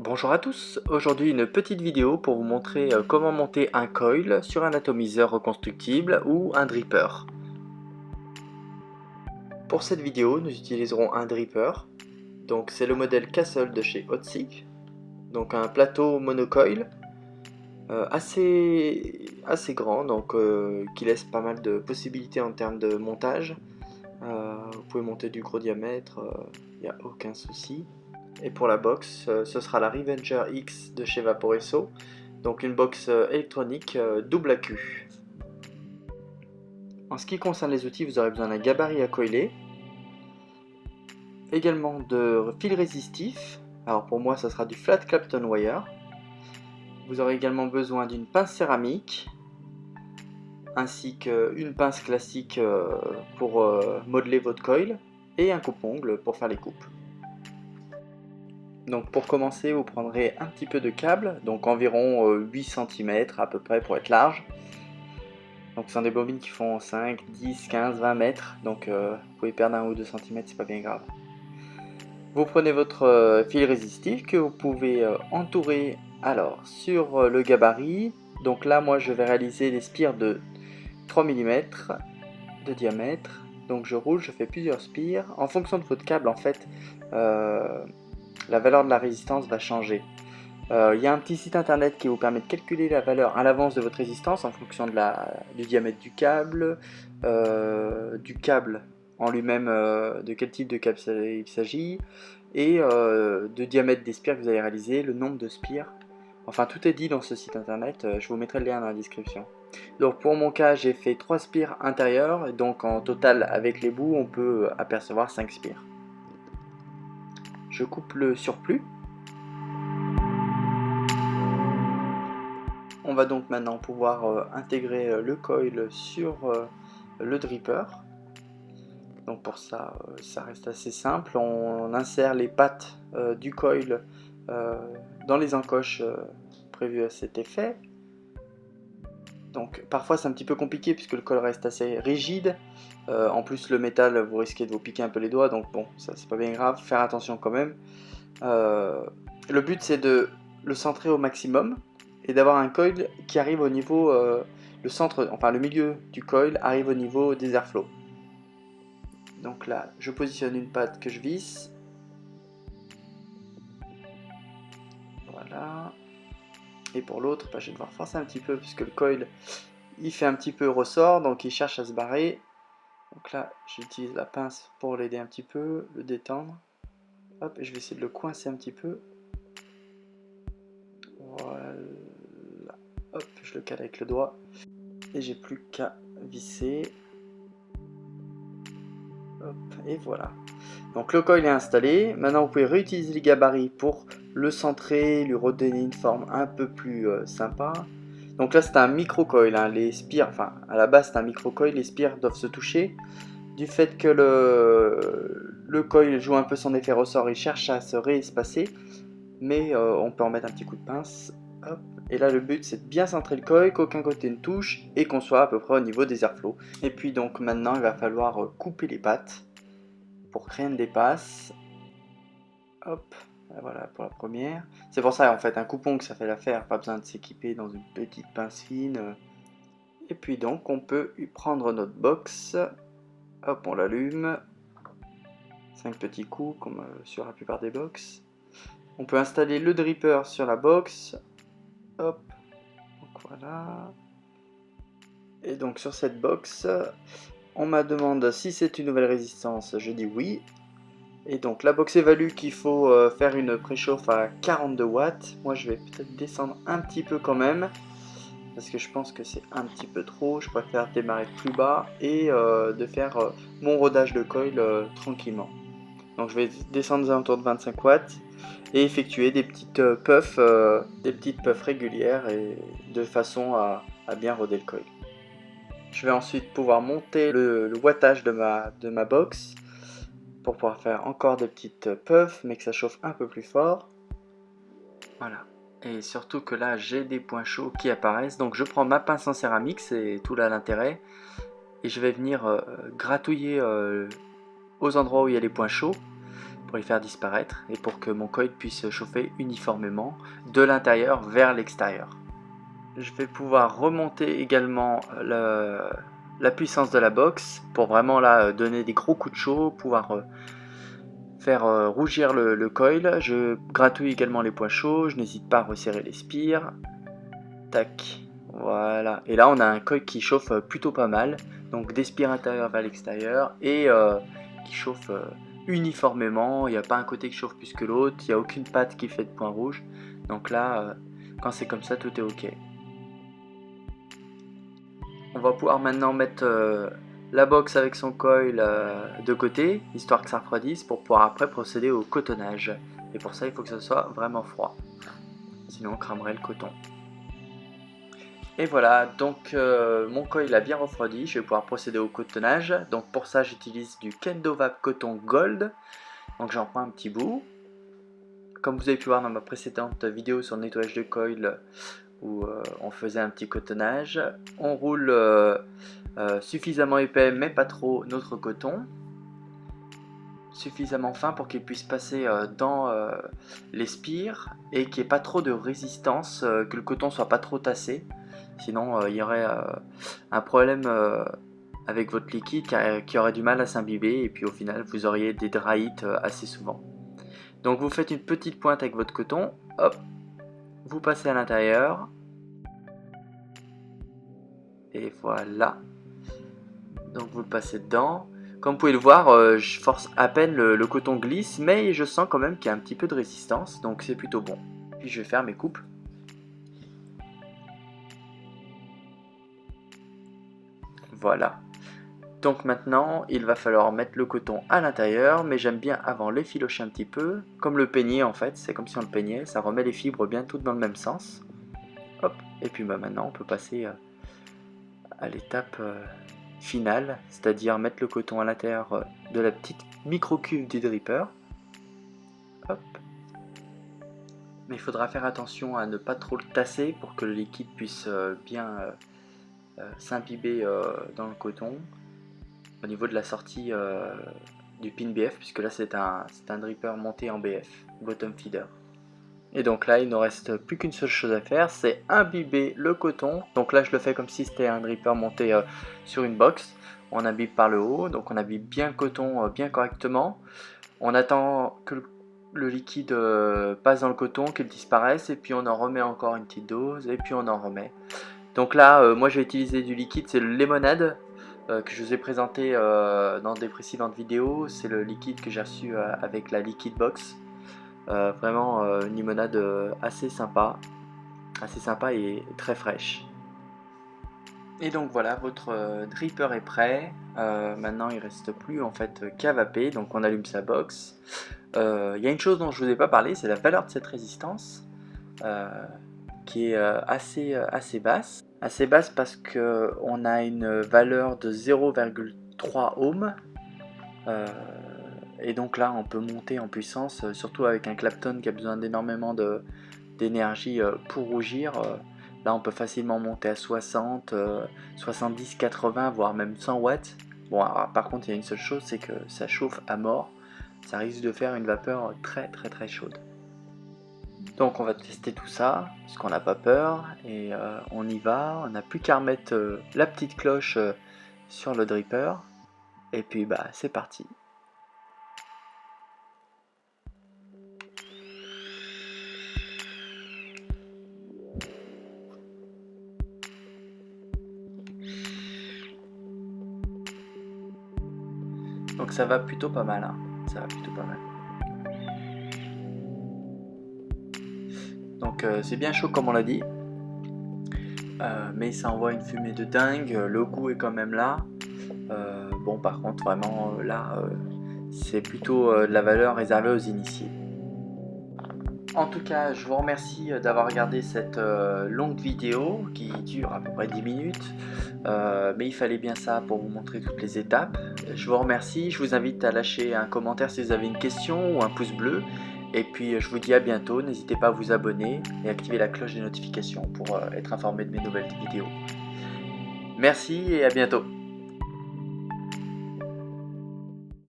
Bonjour à tous, aujourd'hui une petite vidéo pour vous montrer comment monter un coil sur un atomiseur reconstructible ou un dripper. Pour cette vidéo, nous utiliserons un dripper, donc c'est le modèle Castle de chez Otzik, donc un plateau monocoil assez grand, donc qui laisse pas mal de possibilités en termes de montage. Vous pouvez monter du gros diamètre, il n'y a aucun souci. Et pour la box, ce sera la Revenger X de chez Vaporesso, donc une box électronique double AQ. En ce qui concerne les outils, vous aurez besoin d'un gabarit à coiler, également de fil résistif, alors pour moi ça sera du flat Clapton wire. Vous aurez également besoin d'une pince céramique, ainsi qu'une pince classique pour modeler votre coil, et un coupe-ongle pour faire les coupes. Donc pour commencer, vous prendrez un petit peu de câble, donc environ 8 cm à peu près pour être large. Donc ce sont des bobines qui font 5, 10, 15, 20 mètres, donc vous pouvez perdre 1 ou 2 cm, c'est pas bien grave. Vous prenez votre fil résistif que vous pouvez entourer alors sur le gabarit. Donc là moi je vais réaliser des spires de 3 mm de diamètre. Donc je roule, je fais plusieurs spires. En fonction de votre câble en fait, la valeur de la résistance va changer. Il y a un petit site internet qui vous permet de calculer la valeur à l'avance de votre résistance en fonction du diamètre du câble en lui-même, de quel type de câble il s'agit, et de diamètre des spires que vous allez réaliser, le nombre de spires. Enfin, tout est dit dans ce site internet, je vous mettrai le lien dans la description. Donc pour mon cas, j'ai fait 3 spires intérieures, donc en total avec les bouts, on peut apercevoir 5 spires. Je coupe le surplus. On va donc maintenant pouvoir intégrer le coil sur le dripper. Donc pour ça, ça reste assez simple. On insère les pattes du coil dans les encoches prévues à cet effet. Donc parfois c'est un petit peu compliqué puisque le coil reste assez rigide. En plus le métal, vous risquez de vous piquer un peu les doigts, donc bon, ça c'est pas bien grave, faire attention quand même. Le but c'est de le centrer au maximum et d'avoir un coil qui arrive au niveau, le milieu du coil arrive au niveau des airflows. Donc là, je positionne une patte que je visse. Voilà. Et pour l'autre, je vais devoir forcer un petit peu puisque le coil, il fait un petit peu ressort, donc il cherche à se barrer. Donc là, j'utilise la pince pour l'aider un petit peu, le détendre. Hop, et je vais essayer de le coincer un petit peu. Voilà. Hop, je le cale avec le doigt. Et j'ai plus qu'à visser. Hop, et voilà. Donc le coil est installé. Maintenant, vous pouvez réutiliser les gabarits pour le centrer, lui redonner une forme un peu plus sympa. Donc là, c'est un micro-coil. Hein. Les spires, enfin, à la base, c'est un micro-coil. Les spires doivent se toucher. Du fait que le coil joue un peu son effet ressort, il cherche à se réespacer. Mais on peut en mettre un petit coup de pince. Hop. Et là, le but, c'est de bien centrer le coil, qu'aucun côté ne touche et qu'on soit à peu près au niveau des airflows. Et puis donc maintenant, il va falloir couper les pattes pour que rien ne dépasse. Hop, voilà pour la première. C'est pour ça en fait un coupe-ongle ça fait l'affaire, pas besoin de s'équiper dans une petite pince fine. Et puis donc on peut prendre notre box. Hop, on l'allume. 5 petits coups comme sur la plupart des box. On peut installer le dripper sur la box. Hop, donc voilà. Et donc sur cette box, on me demande si c'est une nouvelle résistance, je dis oui. Et donc la box évalue qu'il faut faire une préchauffe à 42 watts. Moi je vais peut-être descendre un petit peu quand même. Parce que je pense que c'est un petit peu trop. Je préfère démarrer plus bas et de faire mon rodage de coil tranquillement. Donc je vais descendre aux alentours de 25 watts. Et effectuer des petites puffs régulières et de façon à bien roder le coil. Je vais ensuite pouvoir monter le wattage de ma box pour pouvoir faire encore des petites puffs mais que ça chauffe un peu plus fort. Voilà. Et surtout que là j'ai des points chauds qui apparaissent, donc je prends ma pince en céramique, c'est tout là l'intérêt, et je vais venir gratouiller aux endroits où il y a les points chauds pour les faire disparaître et pour que mon coil puisse chauffer uniformément de l'intérieur vers l'extérieur. Je vais pouvoir remonter également la puissance de la box pour vraiment là donner des gros coups de chaud, pouvoir faire rougir le coil. Je gratouille également les points chauds, je n'hésite pas à resserrer les spires. Tac, voilà. Et là on a un coil qui chauffe plutôt pas mal, donc des spires intérieures vers l'extérieur et qui chauffe uniformément. Il n'y a pas un côté qui chauffe plus que l'autre, il n'y a aucune patte qui fait de points rouges. Donc là, quand c'est comme ça, tout est ok. On va pouvoir maintenant mettre la box avec son coil de côté, histoire que ça refroidisse, pour pouvoir après procéder au cotonnage. Et pour ça, il faut que ce soit vraiment froid, sinon on cramerait le coton. Et voilà, donc mon coil a bien refroidi, je vais pouvoir procéder au cotonnage. Donc pour ça, j'utilise du Kendo Vap Coton Gold. Donc j'en prends un petit bout. Comme vous avez pu voir dans ma précédente vidéo sur le nettoyage de coil, où on faisait un petit cotonnage, on roule suffisamment épais mais pas trop notre coton, suffisamment fin pour qu'il puisse passer dans les spires et qu'il n'y ait pas trop de résistance, que le coton soit pas trop tassé, sinon il y aurait un problème avec votre liquide qui aurait du mal à s'imbiber et puis au final vous auriez des dry hits assez souvent. Donc vous faites une petite pointe avec votre coton, hop, vous passez à l'intérieur. Et voilà, donc vous le passez dedans. Comme vous pouvez le voir, je force à peine, le coton glisse, mais je sens quand même qu'il y a un petit peu de résistance, donc c'est plutôt bon. Puis je vais faire mes coupes. Voilà. Donc maintenant, il va falloir mettre le coton à l'intérieur, mais j'aime bien avant l'effilocher un petit peu, comme le peigner en fait, c'est comme si on le peignait, ça remet les fibres bien toutes dans le même sens. Hop, et puis maintenant on peut passer à l'étape finale, c'est-à-dire mettre le coton à l'intérieur de la petite micro-cuve du dripper. Hop. Mais il faudra faire attention à ne pas trop le tasser pour que le liquide puisse bien s'imbiber dans le coton au niveau de la sortie du pin BF, puisque là c'est un dripper monté en BF, bottom feeder. Et donc là il ne reste plus qu'une seule chose à faire, c'est imbiber le coton. Donc là je le fais comme si c'était un dripper monté sur une box. On imbibe par le haut, donc on imbibe bien le coton bien correctement. On attend que le liquide passe dans le coton, qu'il disparaisse, et puis on en remet encore une petite dose, et puis on en remet. Donc là moi j'ai utilisé du liquide, c'est le Lemonade que je vous ai présenté dans des précédentes vidéos. C'est le liquide que j'ai reçu avec la Liquid Box. Vraiment une limonade assez sympa et très fraîche. Et donc voilà, votre dripper est prêt. Maintenant il ne reste plus en fait qu'à vaper, donc on allume sa box. Il y a une chose dont je ne vous ai pas parlé, c'est la valeur de cette résistance qui est assez basse. Assez basse parce qu'on a une valeur de 0,3 ohms. Et donc là on peut monter en puissance, surtout avec un Clapton qui a besoin d'énormément d'énergie pour rougir. Là on peut facilement monter à 60, 70, 80, voire même 100 watts. Bon, alors, par contre il y a une seule chose, c'est que ça chauffe à mort. Ça risque de faire une vapeur très chaude. Donc on va tester tout ça, parce qu'on n'a pas peur, et on y va. On n'a plus qu'à remettre la petite cloche sur le dripper, et puis bah c'est parti. Donc ça va plutôt pas mal, hein. Ça va plutôt pas mal. Donc c'est bien chaud comme on l'a dit, mais ça envoie une fumée de dingue, le goût est quand même là. Bon par contre vraiment là c'est plutôt de la valeur réservée aux initiés. En tout cas je vous remercie d'avoir regardé cette longue vidéo qui dure à peu près 10 minutes, mais il fallait bien ça pour vous montrer toutes les étapes. Je vous remercie, je vous invite à lâcher un commentaire si vous avez une question ou un pouce bleu. Et puis je vous dis à bientôt, n'hésitez pas à vous abonner et activer la cloche des notifications pour être informé de mes nouvelles vidéos. Merci et à bientôt.